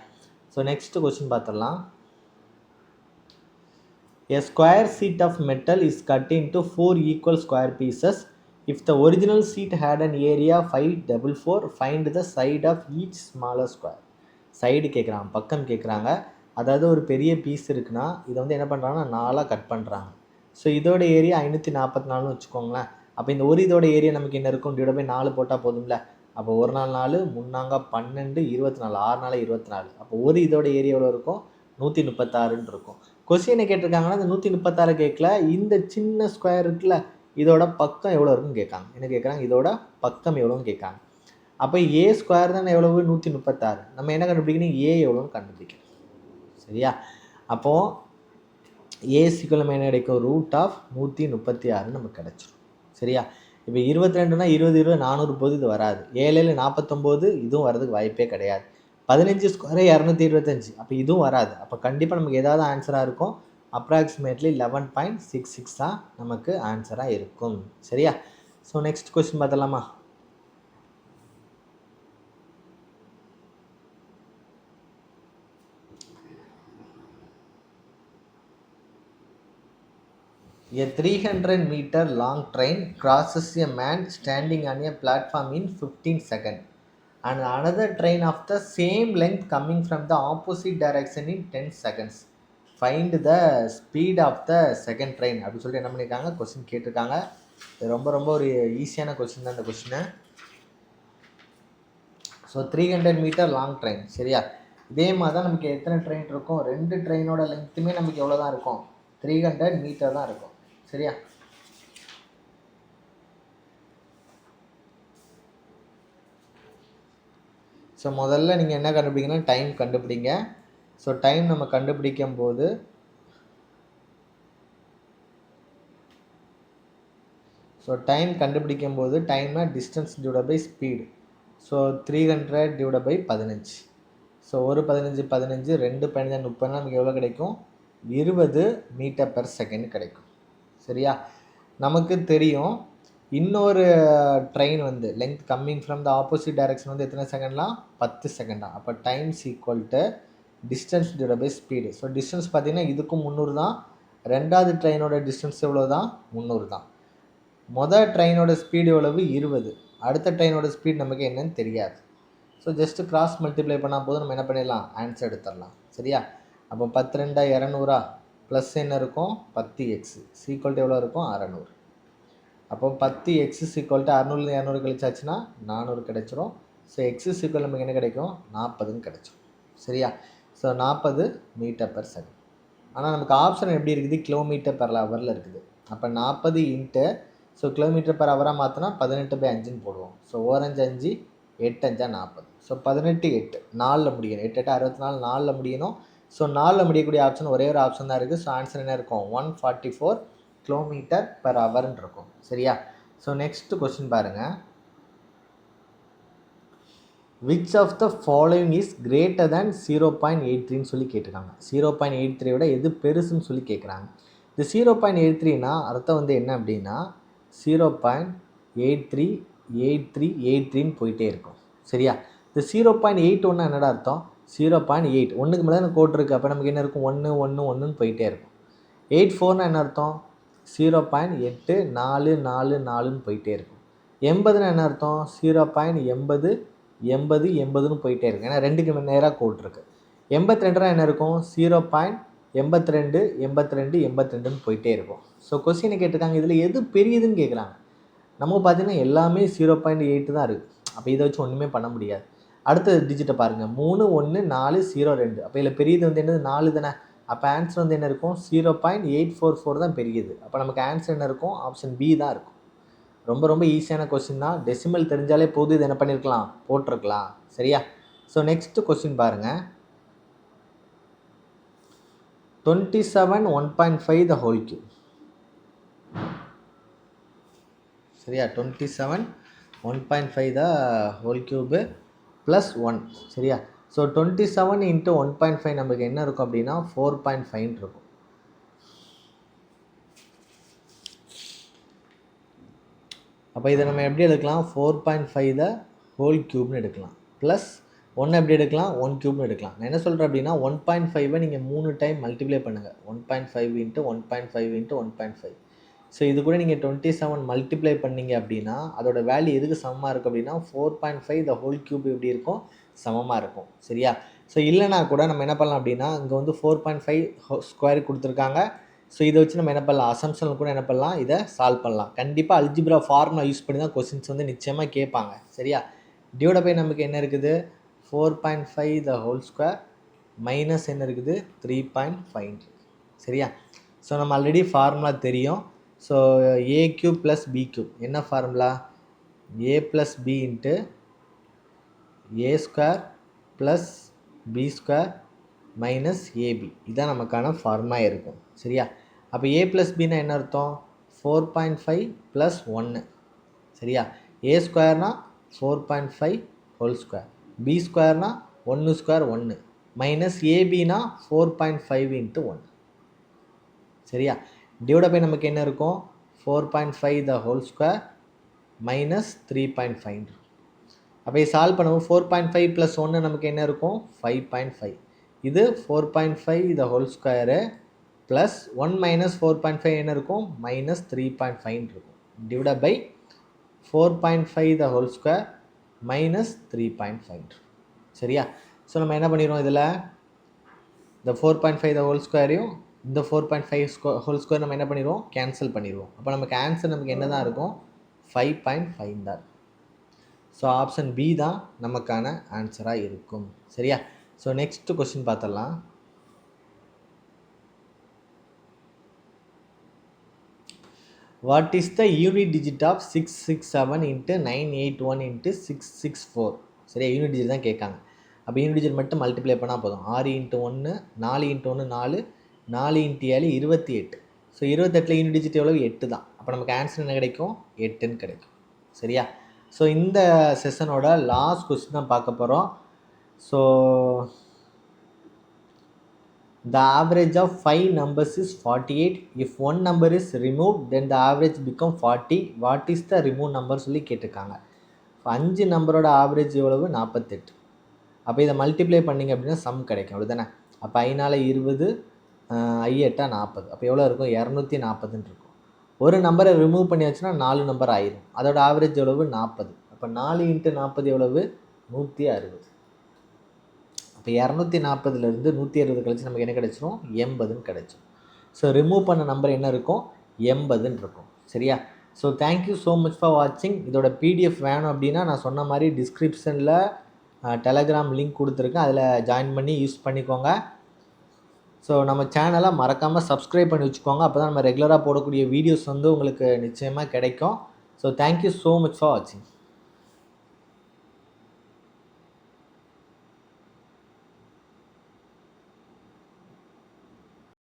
ஸோ நெக்ஸ்ட் கொஸ்டின் பார்த்துடலாம். A square sheet of metal is cut into 4 equal square pieces. If the original sheet had an area 544, find the side of each smaller square. Side கேட்குறாங்க, பக்கம் கேட்குறாங்க. அதாவது ஒரு பெரிய பீஸ் இருக்குன்னா இதை வந்து என்ன பண்ணுறாங்கன்னா 4ஆக கட் பண்ணுறாங்க. ஸோ இதோட ஏரியா 544ன்னு வச்சுக்கோங்களேன். அப்போ இந்த ஒரு இதோட ஏரியா நமக்கு என்ன இருக்கும் டிவைட் பை 4 போட்டால் போதும்ல. அப்போ 1 4 4 3 12 24 6 4 24. அப்போ ஒரு இதோட ஏரியா எவ்வளோ இருக்கும் 136ன்னு இருக்கும். கொஸ்டினை கேட்டிருக்காங்கன்னா இந்த 136 கேட்கல, இந்த சின்ன ஸ்கொயர் இருக்குல்ல இதோட பக்கம் எவ்வளோ இருக்குன்னு கேட்காங்க. என்ன கேட்குறாங்க இதோட பக்கம் எவ்வளோன்னு கேட்காங்க. அப்போ ஏ ஸ்கொயர் தானே எவ்வளவு 136. நம்ம என்ன கண்டுபிடிக்கணும் ஏ எவ்வளோன்னு கண்டுபிடிக்கணும். சரியா? அப்போது ஏ சிக்கல் நம்ம என்ன கிடைக்கும் √136 நமக்கு கிடச்சிரும். சரியா? இப்போ 22னா 20 20 400 போது இது வராது. 7 7 49 இதுவும் வரதுக்கு வாய்ப்பே கிடையாது. 15 ஸ்கொயர் 225. அப்போ இதுவும் வராது. அப்போ கண்டிப்பாக நமக்கு ஏதாவது ஆன்சராக இருக்கும். அப்ராக்சிமேட்லி 11.66 தான் நமக்கு ஆன்சராக இருக்கும். சரியா? ஸோ நெக்ஸ்ட் கொஸ்டின் பார்த்தலாமா? A 300-meter long train crosses a man standing on a platform in 15 seconds. And another train of the same length coming from the opposite direction in 10 seconds. Find the speed of the second train. அப்படி சொல்லிட்டு என்ன பண்ணியிருக்காங்க question கேட்டிருக்காங்க. இது ரொம்ப ரொம்ப ஒரு ஈஸியான கொஸ்டின் தான் இந்த கொஸ்டினை. So 300 metre long train. சரியா? இதே மாதிரி தான் நமக்கு எத்தனை ட்ரெயின் இருக்கும் 2 ட்ரெயினோட லென்த்துமே நமக்கு எவ்வளோ தான் இருக்கும் 300 மீட்டர் தான் இருக்கும். சரியா? ஸோ முதல்ல நீங்கள் என்ன கண்டுபிடிக்கணும் டைம் கண்டுபிடிங்க. ஸோ டைம் நம்ம கண்டுபிடிக்கும் போது டைம்னா distance divide by speed. So 300 divide by 15. So ஒரு 15 15 2 15 30 நமக்கு எவ்வளோ கிடைக்கும் 20 மீட்டர் பெர் செகண்ட் கிடைக்கும். சரியா? நமக்கு தெரியும் இன்னொரு ட்ரெயின் வந்து length coming from the opposite direction வந்து எத்தனை செகண்ட்லாம் 10 செகண்டா. அப்போ times equal to distance divide by speed. So distance பார்த்தீங்கன்னா இதுக்கும் 300 தான். ரெண்டாவது ட்ரெயினோட டிஸ்டன்ஸ் எவ்வளோ தான் 300 தான். மொதல் ட்ரெயினோட ஸ்பீடு எவ்வளவு 20. அடுத்த ட்ரெயினோட ஸ்பீட் நமக்கு என்னன்னு தெரியாது. ஸோ ஜஸ்ட்டு கிராஸ் மல்டிப்ளை பண்ணால் போதும் நம்ம என்ன பண்ணிடலாம் ஆன்சர் எடுத்துடலாம். சரியா? அப்போ 10 2 200 ப்ளஸ் என்ன இருக்கும் 10x சீக்வல் எவ்வளோ இருக்கும் 600. அப்போ 10x ஈக்குவல் டு 600 200 கழிச்சாச்சுன்னா 400 கிடைச்சிரும். ஸோ எக்ஸ் ஈக்குவல் நமக்கு என்ன கிடைக்கும் 40ன்னு கிடைச்சிரும். சரியா? So 40 metre per second. ஆனால் நமக்கு ஆப்ஷன் எப்படி இருக்குது கிலோமீட்டர் பெர் ஹவரில் இருக்குது. அப்போ 40 இன்ட்டு ஸோ கிலோமீட்டர் பெர் ஹவராக மாற்றினா 18/5ன்னு போடுவோம். ஸோ 1 5 5 8 5 40. ஸோ 18 8 4ல் முடியணும். 8 8 64 4ல் முடியணும். ஸோ 4ல் முடியக்கூடிய ஆப்ஷன் ஒரே ஒரு ஆப்ஷன் தான் இருக்குது. ஸோ ஆன்சர் என்ன இருக்கும் 144 கிலோமீட்டர் பெர் ஹவர்ன்னு இருக்கும். சரியா? ஸோ நெக்ஸ்ட் கொஸ்டின் பாருங்கள். Which of the following is greater than 0.83ன்னு சொல்லி கேட்டிருக்காங்க. 0.83 விட எது பெருசுன்னு சொல்லி கேட்குறாங்க. இந்த 0.83னா அர்த்தம் வந்து என்ன அப்படின்னா 0.838383ன்னு போயிட்டே இருக்கும். சரியா? இந்த 0.81 என்னடா அர்த்தம் 0.8 ஒன்றுக்கு மேலே தான் கோட் இருக்குது. அப்போ நமக்கு என்ன இருக்கும் 1 1 1ன்னு போயிட்டே இருக்கும். 84னா என்ன அர்த்தம் 0.8444ன்னு போயிட்டே இருக்கும். 80னா என்ன அர்த்தம் 0.80 80 80ன்னு போயிட்டே இருக்கும். ஏன்னா ரெண்டுக்கு நேராக கோட் இருக்குது. 82 என்ன இருக்கும் 0.82 82 82ன்னு போயிட்டே இருக்கும். ஸோ கொஸ்டினை கேட்டிருக்காங்க இதில் எது பெரியதுன்னு கேட்குறாங்க. நம்ம பார்த்தீங்கன்னா எல்லாமே 0.8 தான் இருக்குது. அப்போ இதை வச்சு ஒன்றுமே பண்ண முடியாது. அடுத்த டிஜிட்டை பாருங்கள் 3 1 4 0 2. அப்போ இதில் பெரியது வந்து என்னது 4 தானே. அப்போ ஆன்சர் வந்து என்ன இருக்கும் 0.844 தான் பெரியது. அப்போ நமக்கு ஆன்சர் என்ன இருக்கும் ஆப்ஷன் பி தான் இருக்கும். ரொம்ப ரொம்ப ஈஸியான கொஸ்டின் தான். டெசிமல் தெரிஞ்சாலே போது இது என்ன பண்ணியிருக்கலாம் போட்டிருக்கலாம். சரியா? ஸோ நெக்ஸ்ட் கொஸ்டின் பாருங்கள். 27 1.5 த ஹோல் கியூப். சரியா? 27 1.5 த ஹோல் கியூபு ப்ளஸ் 1. சரியா? ஸோ 27 இன்ட்டு 1.5 நமக்கு என்ன இருக்கும் அப்படின்னா 4.5 இருக்கும். அப்போ இதை நம்ம எப்படி எடுக்கலாம் 4.5 த ஹோல் கியூப்னு எடுக்கலாம். ப்ளஸ் 1 எப்படி எடுக்கலாம் 1 கியூப்னு எடுக்கலாம். நான் என்ன சொல்கிறேன் அப்படின்னா 1.5 நீங்கள் 3 டைம் மல்டிப்ளை பண்ணுங்கள். 1.5 இன்ட்டு 1.5 இன்ட்டு 1.5. ஸோ இது கூட நீங்கள் 27 மல்டிப்ளை பண்ணிங்க அப்படின்னா அதோட வேல்யூ எதுக்கு சமமாக இருக்குது அப்படின்னா 4.5 த ஹோல் கியூப் எப்படி இருக்கும் சமமாக இருக்கும். சரியா? ஸோ இல்லைனா கூட நம்ம என்ன பண்ணலாம் அப்படின்னா இங்கே வந்து 4.5 ஸ்கொயர் கொடுத்துருக்காங்க. ஸோ இதை வச்சு நம்ம என்ன பண்ணலாம் அசம்ஷனில் கூட என்ன பண்ணலாம் இதை சால்வ் பண்ணலாம். கண்டிப்பாக அல்ஜிப்ரா ஃபார்முலா யூஸ் பண்ணி தான் கொஸ்டின்ஸ் வந்து நிச்சயமாக கேட்பாங்க. சரியா? டிவைட் பை நமக்கு என்ன இருக்குது 4.5 த ஹோல் ஸ்கொயர் மைனஸ் என்ன இருக்குது 3.5. சரியா? ஸோ நம்ம ஆல்ரெடி ஃபார்முலா தெரியும். So A cube plus B cube என்ன formula A plus B into A square plus B square minus AB இதுதான் நமக்கான ஃபார்முலா இருக்கும். சரியா? அப்போ ஏ ப்ளஸ் பின்னா என்ன அர்த்தம் 4.5 ப்ளஸ் 1. சரியா? ஏ ஸ்கொயர்னா 4.5 ஹோல் ஸ்கொயர், பி ஸ்கொயர்னா 1 ஸ்கொயர் 1 மைனஸ் ஏபினா 4.5 இன்ட்டு 1. சரியா? டிவைட் பை நமக்கு என்ன இருக்கும் 4.5 த ஹோல் ஸ்கொயர் மைனஸ் 3.5. அப்போ சால்வ் பண்ணுவோம் 4.5 ப்ளஸ் 1 நமக்கு என்ன இருக்கும் 5.5. இது 4.5 the whole square plus 1 minus 4.5 என்ன இருக்கும் மைனஸ் 3.5 இருக்கும். Divide by 4.5 the whole square minus 3.5. சரியா? ஸோ நம்ம என்ன பண்ணிடுவோம் இதில் இந்த 4.5 த ஹோல் ஸ்கொயரையும் இந்த 4.5 ஹோல் ஸ்கொயர் நம்ம என்ன பண்ணிடுவோம் கேன்சல் பண்ணிடுவோம். அப்போ நமக்கு ஆன்சர் நமக்கு என்ன தான் இருக்கும் 5.5 தான். ஸோ ஆப்ஷன் பி தான் நமக்கான ஆன்சராக இருக்கும். சரியா? ஸோ நெக்ஸ்ட் கொஸ்டின் பார்த்துடலாம். What is the unit digit of 667 into 981 into 664? சரியா? யூனிட் டிஜிட் தான் கேட்காங்க. அப்போ யூனிட் டிஜிட் மட்டும் மல்டிப்ளை பண்ணால் போதும். 6 இன்ட்டு 1 4 இன்ட்டு 1 4 4 இன்ட்டு 7 28. ஸோ 28ல் யூனிட் டிஜிட் எவ்வளோ 8 தான். அப்போ நமக்கு ஆன்சர் என்ன கிடைக்கும் 8ன்னு கிடைக்கும். சரியா? ஸோ இந்த செஷனோட லாஸ்ட் கொஸ்டின் தான் பார்க்க போகிறோம். So the average of 5 numbers is 48. If one number is removed then the average become 40. What is the removed number சொல்லி கேட்டிருக்காங்க. 5 நம்பரோட ஆவரேஜ் எவ்வளவு 48. அப்போ இதை மல்டிப்ளை பண்ணிங்க அப்படின்னா சம் கிடைக்கும். அப்படிதானே? அப்போ 5 20 5 8 40. அப்போ எவ்வளோ இருக்கும் 240ன்னு இருக்கும். ஒரு நம்பரை ரிமூவ் பண்ணியாச்சுன்னா 4 நம்பர் ஆயிரும். அதோட ஆவரேஜ் எவ்வளவு 40. அப்போ 4 இன்ட்டு 40 எவ்வளவு 160. அப்போ இப்போ 240லேருந்து 160 கழிச்சு நமக்கு என்ன கிடச்சிரும் 80ன்னு கிடச்சிரும். ஸோ ரிமூவ் பண்ண நம்பர் என்ன இருக்கும் 80ன்னு இருக்கும். சரியா? So thank you so much for வாட்சிங். இதோட பிடிஎஃப் வேணும் அப்படின்னா நான் சொன்ன மாதிரி டிஸ்கிரிப்ஷனில் டெலகிராம் லிங்க் கொடுத்துருக்கேன், அதில் ஜாயின் பண்ணி யூஸ் பண்ணிக்கோங்க. ஸோ நம்ம சேனலை மறக்காமல் சப்ஸ்கிரைப் பண்ணி வச்சுக்கோங்க, அப்போ தான் நம்ம ரெகுலராக போடக்கூடிய வீடியோஸ் வந்து உங்களுக்கு நிச்சயமாக கிடைக்கும். So thank you so much for வாட்சிங்.